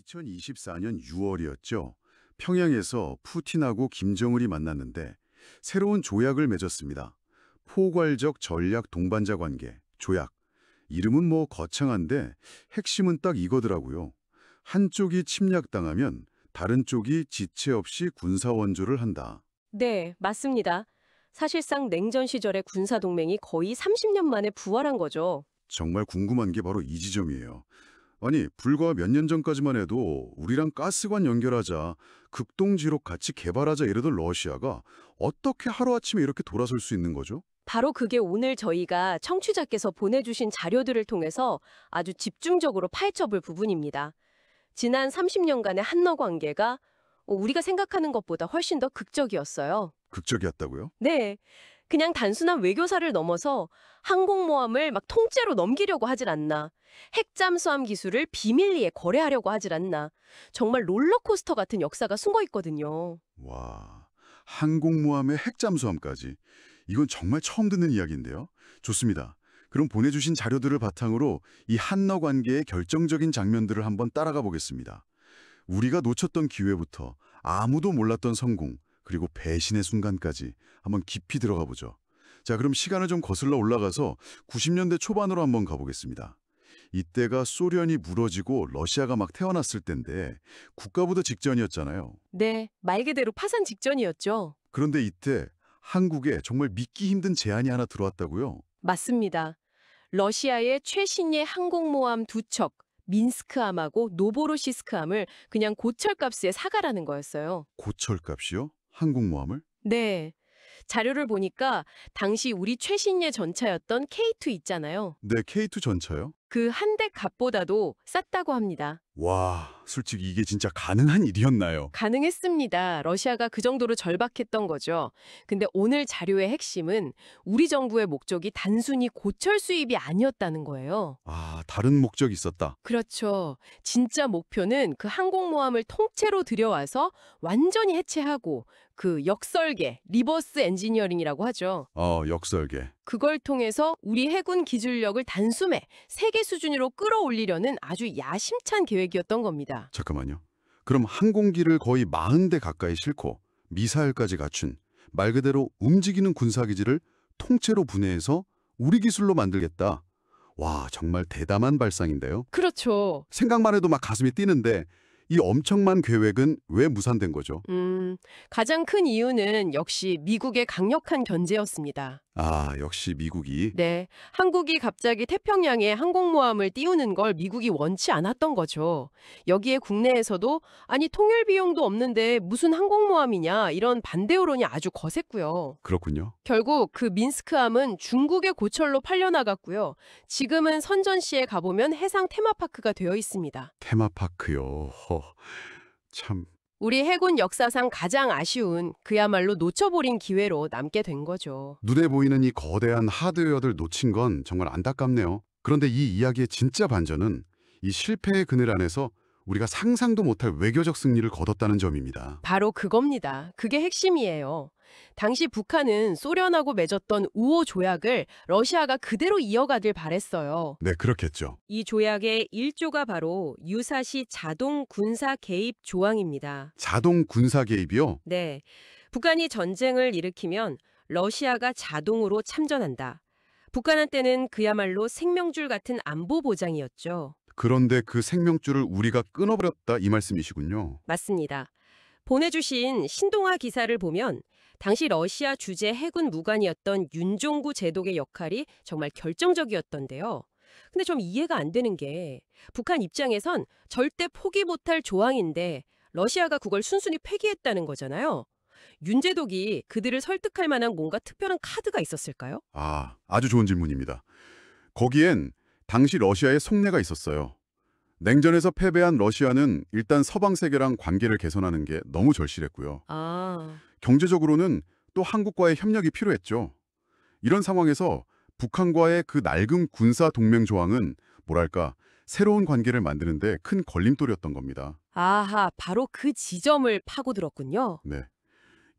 2024년 6월이었죠. 평양에서 푸틴하고 김정은이 만났는데 새로운 조약을 맺었습니다. 포괄적 전략 동반자 관계, 조약. 이름은 뭐 거창한데 핵심은 딱 이거더라고요. 한쪽이 침략당하면 다른 쪽이 지체 없이 군사 원조를 한다. 네, 맞습니다. 사실상 냉전 시절의 군사 동맹이 거의 30년 만에 부활한 거죠. 정말 궁금한 게 바로 이 지점이에요. 아니, 불과 몇 년 전까지만 해도 우리랑 가스관 연결하자, 극동지로 같이 개발하자 이러던 러시아가 어떻게 하루아침에 이렇게 돌아설 수 있는 거죠? 바로 그게 오늘 저희가 청취자께서 보내주신 자료들을 통해서 아주 집중적으로 파헤쳐볼 부분입니다. 지난 30년간의 한러 관계가 우리가 생각하는 것보다 훨씬 더 극적이었어요. 극적이었다고요? 네, 그냥 단순한 외교사를 넘어서 항공모함을 막 통째로 넘기려고 하질 않나. 핵잠수함 기술을 비밀리에 거래하려고 하질 않나. 정말 롤러코스터 같은 역사가 숨어 있거든요. 와, 항공모함의 핵잠수함까지. 이건 정말 처음 듣는 이야기인데요. 좋습니다. 그럼 보내주신 자료들을 바탕으로 이 한러 관계의 결정적인 장면들을 한번 따라가 보겠습니다. 우리가 놓쳤던 기회부터 아무도 몰랐던 성공, 그리고 배신의 순간까지 한번 깊이 들어가 보죠. 자, 그럼 시간을 좀 거슬러 올라가서 90년대 초반으로 한번 가보겠습니다. 이때가 소련이 무너지고 러시아가 막 태어났을 때인데 국가부도 직전이었잖아요. 네, 말 그대로 파산 직전이었죠. 그런데 이때 한국에 정말 믿기 힘든 제안이 하나 들어왔다고요? 맞습니다. 러시아의 최신의 항공모함 두 척, 민스크함하고 노보로시스크함을 그냥 고철값에 사가라는 거였어요. 고철값이요? 항공모함을? 네. 자료를 보니까 당시 우리 최신의 전차였던 K2 있잖아요. 네, K2 전차요? 그 한 대 값보다도 쌌다고 합니다. 와, 솔직히 이게 진짜 가능한 일이었나요? 가능했습니다. 러시아가 그 정도로 절박했던 거죠. 근데 오늘 자료의 핵심은 우리 정부의 목적이 단순히 고철 수입이 아니었다는 거예요. 아, 다른 목적이 있었다. 그렇죠. 진짜 목표는 그 항공모함을 통째로 들여와서 완전히 해체하고 그 역설계, 리버스 엔지니어링이라고 하죠. 역설계. 그걸 통해서 우리 해군 기술력을 단숨에 세계 수준으로 끌어올리려는 아주 야심찬 계획이었던 겁니다. 잠깐만요. 그럼 항공기를 거의 40대 가까이 싣고 미사일까지 갖춘 말 그대로 움직이는 군사기지를 통째로 분해해서 우리 기술로 만들겠다. 와, 정말 대담한 발상인데요. 그렇죠. 생각만 해도 막 가슴이 뛰는데 이 엄청난 계획은 왜 무산된 거죠? 가장 큰 이유는 역시 미국의 강력한 견제였습니다. 아, 역시 미국이. 네, 한국이 갑자기 태평양에 항공모함을 띄우는 걸 미국이 원치 않았던 거죠. 여기에 국내에서도 아니 통일 비용도 없는데 무슨 항공모함이냐 이런 반대 여론이 아주 거셌고요. 그렇군요. 결국 그 민스크함은 중국의 고철로 팔려나갔고요. 지금은 선전시에 가보면 해상 테마파크가 되어 있습니다. 테마파크요. 참. 우리 해군 역사상 가장 아쉬운 그야말로 놓쳐버린 기회로 남게 된 거죠. 눈에 보이는 이 거대한 하드웨어들 놓친 건 정말 안타깝네요. 그런데 이 이야기의 진짜 반전은 이 실패의 그늘 안에서 우리가 상상도 못할 외교적 승리를 거뒀다는 점입니다. 바로 그겁니다. 그게 핵심이에요. 당시 북한은 소련하고 맺었던 우호 조약을 러시아가 그대로 이어가길 바랬어요. 네, 그렇겠죠. 이 조약의 1조가 바로 유사시 자동 군사 개입 조항입니다. 자동 군사 개입이요? 네. 북한이 전쟁을 일으키면 러시아가 자동으로 참전한다. 북한한테는 그야말로 생명줄 같은 안보 보장이었죠. 그런데 그 생명줄을 우리가 끊어버렸다 이 말씀이시군요. 맞습니다. 보내주신 신동아 기사를 보면 당시 러시아 주재 해군 무관이었던 윤종구 제독의 역할이 정말 결정적이었던데요. 근데 좀 이해가 안 되는 게 북한 입장에선 절대 포기 못할 조항인데 러시아가 그걸 순순히 폐기했다는 거잖아요. 윤 제독이 그들을 설득할 만한 뭔가 특별한 카드가 있었을까요? 아, 아주 좋은 질문입니다. 거기엔 당시 러시아의 속내가 있었어요. 냉전에서 패배한 러시아는 일단 서방 세계랑 관계를 개선하는 게 너무 절실했고요. 아, 경제적으로는 또 한국과의 협력이 필요했죠. 이런 상황에서 북한과의 그 낡은 군사 동맹 조항은 뭐랄까 새로운 관계를 만드는데 큰 걸림돌이었던 겁니다. 아하, 바로 그 지점을 파고들었군요. 네.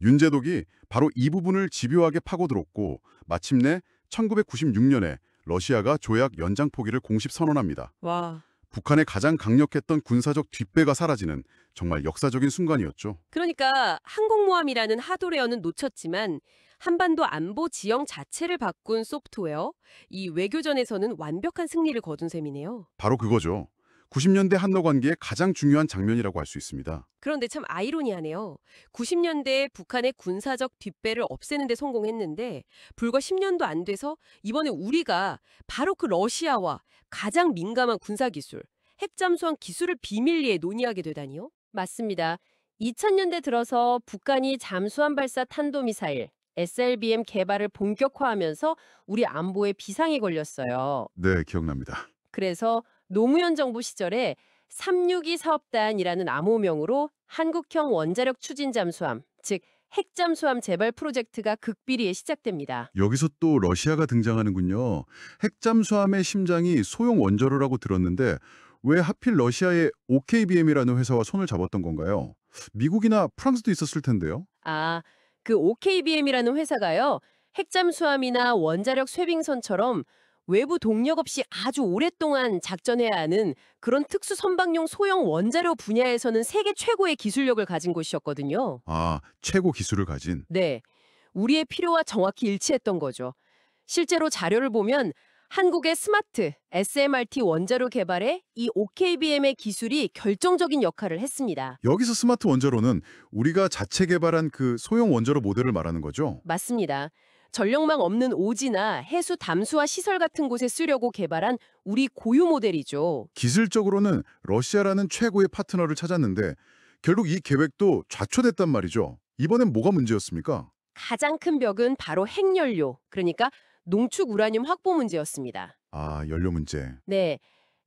윤제독이 바로 이 부분을 집요하게 파고들었고 마침내 1996년에 러시아가 조약 연장 포기를 공식 선언합니다. 와, 북한의 가장 강력했던 군사적 뒷배가 사라지는 정말 역사적인 순간이었죠. 그러니까 항공모함이라는 하드웨어는 놓쳤지만 한반도 안보 지형 자체를 바꾼 소프트웨어, 이 외교전에서는 완벽한 승리를 거둔 셈이네요. 바로 그거죠. 90년대 한러 관계의 가장 중요한 장면이라고 할 수 있습니다. 그런데 참 아이러니하네요. 90년대에 북한의 군사적 뒷배를 없애는 데 성공했는데 불과 10년도 안 돼서 이번에 우리가 바로 그 러시아와 가장 민감한 군사기술, 핵잠수함 기술을 비밀리에 논의하게 되다니요? 맞습니다. 2000년대 들어서 북한이 잠수함 발사 탄도미사일, SLBM 개발을 본격화하면서 우리 안보에 비상이 걸렸어요. 네, 기억납니다. 그래서 노무현 정부 시절에 362 사업단이라는 암호명으로 한국형 원자력 추진 잠수함, 즉 핵잠수함 재발 프로젝트가 극비리에 시작됩니다. 여기서 또 러시아가 등장하는군요. 핵잠수함의 심장이 소형 원자로라고 들었는데 왜 하필 러시아의 OKBM이라는 회사와 손을 잡았던 건가요? 미국이나 프랑스도 있었을 텐데요. 아, 그 OKBM이라는 회사가요. 핵잠수함이나 원자력 쇄빙선처럼 외부 동력 없이 아주 오랫동안 작전해야 하는 그런 특수 선박용 소형 원자력 분야에서는 세계 최고의 기술력을 가진 곳이었거든요. 아, 최고 기술을 가진. 네, 우리의 필요와 정확히 일치했던 거죠. 실제로 자료를 보면 한국의 스마트 SMRT 원자로 개발에 이 OKBM의 기술이 결정적인 역할을 했습니다. 여기서 스마트 원자로는 우리가 자체 개발한 그 소형 원자로 모델을 말하는 거죠? 맞습니다. 전력망 없는 오지나 해수 담수화 시설 같은 곳에 쓰려고 개발한 우리 고유 모델이죠. 기술적으로는 러시아라는 최고의 파트너를 찾았는데 결국 이 계획도 좌초됐단 말이죠. 이번엔 뭐가 문제였습니까? 가장 큰 벽은 바로 핵연료, 그러니까 농축 우라늄 확보 문제였습니다. 아, 연료 문제. 네,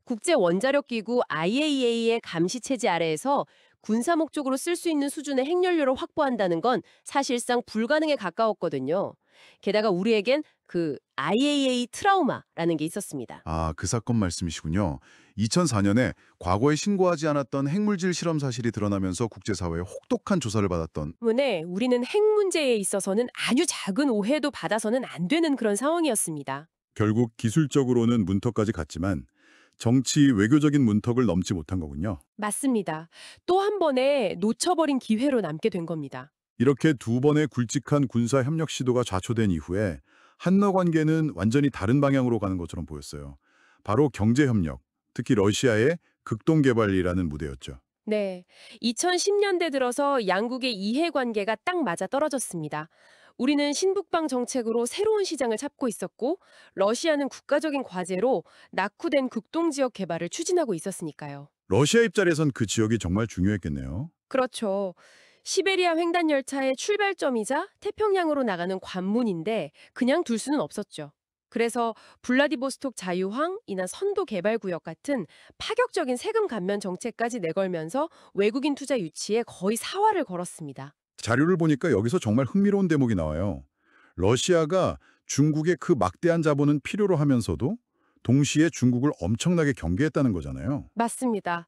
국제 원자력 기구 IAEA의 감시 체제 아래에서 군사 목적으로 쓸 수 있는 수준의 핵연료를 확보한다는 건 사실상 불가능에 가까웠거든요. 게다가 우리에겐 그 IAEA 트라우마라는 게 있었습니다. 아, 그 사건 말씀이시군요. 2004년에 과거에 신고하지 않았던 핵물질 실험 사실이 드러나면서 국제사회에 혹독한 조사를 받았던. 때문에 우리는 핵 문제에 있어서는 아주 작은 오해도 받아서는 안 되는 그런 상황이었습니다. 결국 기술적으로는 문턱까지 갔지만 정치, 외교적인 문턱을 넘지 못한 거군요. 맞습니다. 또 한 번에 놓쳐버린 기회로 남게 된 겁니다. 이렇게 두 번의 굵직한 군사 협력 시도가 좌초된 이후에 한러 관계는 완전히 다른 방향으로 가는 것처럼 보였어요. 바로 경제 협력, 특히 러시아의 극동 개발이라는 무대였죠. 네, 2010년대 들어서 양국의 이해관계가 딱 맞아 떨어졌습니다. 우리는 신북방 정책으로 새로운 시장을 찾고 있었고 러시아는 국가적인 과제로 낙후된 극동지역 개발을 추진하고 있었으니까요. 러시아 입장에선 그 지역이 정말 중요했겠네요. 그렇죠. 시베리아 횡단 열차의 출발점이자 태평양으로 나가는 관문인데 그냥 둘 수는 없었죠. 그래서 블라디보스톡 자유항이나 선도 개발구역 같은 파격적인 세금 감면 정책까지 내걸면서 외국인 투자 유치에 거의 사활을 걸었습니다. 자료를 보니까 여기서 정말 흥미로운 대목이 나와요. 러시아가 중국의 그 막대한 자본은 필요로 하면서도 동시에 중국을 엄청나게 경계했다는 거잖아요. 맞습니다.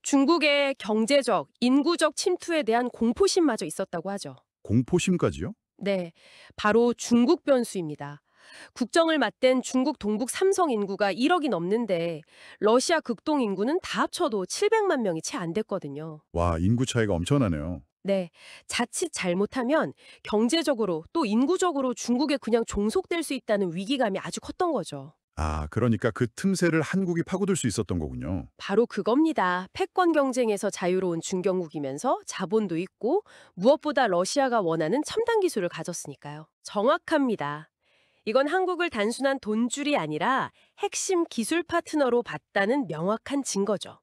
중국의 경제적, 인구적 침투에 대한 공포심마저 있었다고 하죠. 공포심까지요? 네, 바로 중국 변수입니다. 국정을 맞댄 중국 동북 삼성 인구가 1억이 넘는데 러시아 극동 인구는 다 합쳐도 700만 명이 채 안 됐거든요. 와, 인구 차이가 엄청나네요. 네, 자칫 잘못하면 경제적으로 또 인구적으로 중국에 그냥 종속될 수 있다는 위기감이 아주 컸던 거죠. 아, 그러니까 그 틈새를 한국이 파고들 수 있었던 거군요. 바로 그겁니다. 패권 경쟁에서 자유로운 중견국이면서 자본도 있고 무엇보다 러시아가 원하는 첨단 기술을 가졌으니까요. 정확합니다. 이건 한국을 단순한 돈줄이 아니라 핵심 기술 파트너로 봤다는 명확한 증거죠.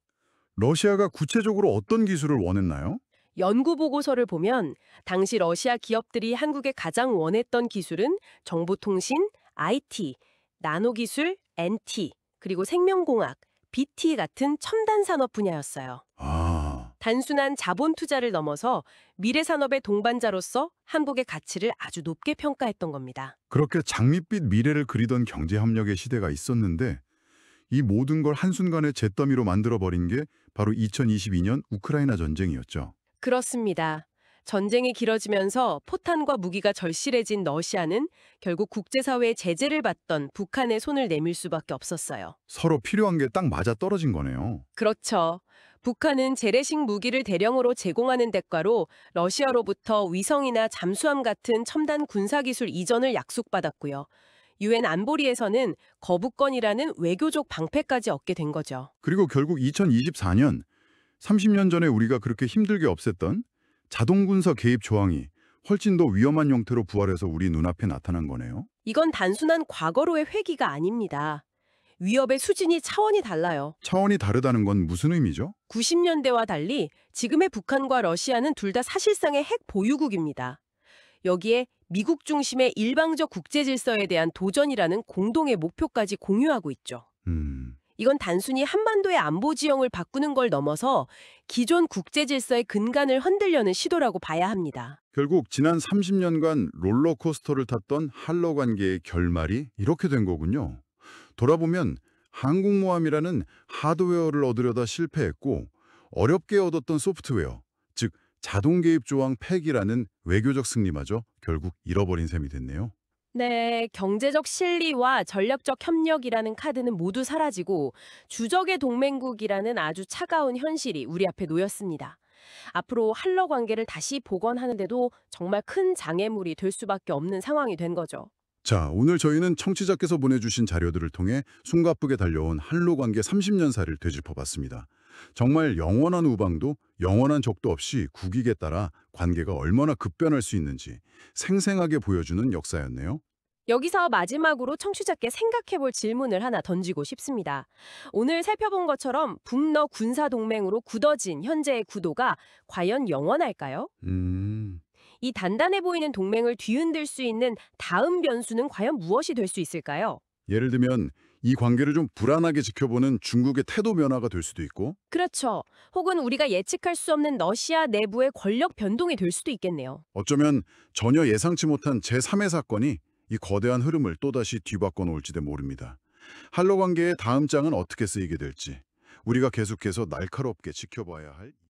러시아가 구체적으로 어떤 기술을 원했나요? 연구 보고서를 보면 당시 러시아 기업들이 한국에 가장 원했던 기술은 정보통신, IT, 나노기술, NT, 그리고 생명공학, BT 같은 첨단 산업 분야였어요. 아, 단순한 자본 투자를 넘어서 미래 산업의 동반자로서 한국의 가치를 아주 높게 평가했던 겁니다. 그렇게 장밋빛 미래를 그리던 경제협력의 시대가 있었는데 이 모든 걸 한순간에 잿더미로 만들어버린 게 바로 2022년 우크라이나 전쟁이었죠. 그렇습니다. 전쟁이 길어지면서 포탄과 무기가 절실해진 러시아는 결국 국제사회의 제재를 받던 북한의 손을 내밀 수밖에 없었어요. 서로 필요한 게 딱 맞아 떨어진 거네요. 그렇죠. 북한은 재래식 무기를 대량으로 제공하는 대가로 러시아로부터 위성이나 잠수함 같은 첨단 군사기술 이전을 약속받았고요. 유엔 안보리에서는 거부권이라는 외교적 방패까지 얻게 된 거죠. 그리고 결국 2024년, 30년 전에 우리가 그렇게 힘들게 없앴던 자동군사 개입 조항이 훨씬 더 위험한 형태로 부활해서 우리 눈앞에 나타난 거네요. 이건 단순한 과거로의 회귀가 아닙니다. 위협의 수준이 차원이 달라요. 차원이 다르다는 건 무슨 의미죠? 90년대와 달리 지금의 북한과 러시아는 둘 다 사실상의 핵 보유국입니다. 여기에 미국 중심의 일방적 국제 질서에 대한 도전이라는 공동의 목표까지 공유하고 있죠. 이건 단순히 한반도의 안보 지형을 바꾸는 걸 넘어서 기존 국제 질서의 근간을 흔들려는 시도라고 봐야 합니다. 결국 지난 30년간 롤러코스터를 탔던 한러 관계의 결말이 이렇게 된 거군요. 돌아보면 항공모함이라는 하드웨어를 얻으려다 실패했고 어렵게 얻었던 소프트웨어, 즉 자동 개입 조항 팩이라는 외교적 승리마저 결국 잃어버린 셈이 됐네요. 네, 경제적 실리와 전략적 협력이라는 카드는 모두 사라지고 주적의 동맹국이라는 아주 차가운 현실이 우리 앞에 놓였습니다. 앞으로 한러 관계를 다시 복원하는데도 정말 큰 장애물이 될 수밖에 없는 상황이 된 거죠. 자, 오늘 저희는 청취자께서 보내주신 자료들을 통해 숨가쁘게 달려온 한러 관계 30년사를 되짚어봤습니다. 정말 영원한 우방도 영원한 적도 없이 국익에 따라 관계가 얼마나 급변할 수 있는지 생생하게 보여주는 역사였네요. 여기서 마지막으로 청취자께 생각해볼 질문을 하나 던지고 싶습니다. 오늘 살펴본 것처럼 북러 군사동맹으로 굳어진 현재의 구도가 과연 영원할까요? 이 단단해 보이는 동맹을 뒤흔들 수 있는 다음 변수는 과연 무엇이 될 수 있을까요? 예를 들면 이 관계를 좀 불안하게 지켜보는 중국의 태도 변화가 될 수도 있고 그렇죠. 혹은 우리가 예측할 수 없는 러시아 내부의 권력 변동이 될 수도 있겠네요. 어쩌면 전혀 예상치 못한 제3의 사건이 이 거대한 흐름을 또다시 뒤바꿔 놓을지도 모릅니다. 한러 관계의 다음 장은 어떻게 쓰이게 될지 우리가 계속해서 날카롭게 지켜봐야 할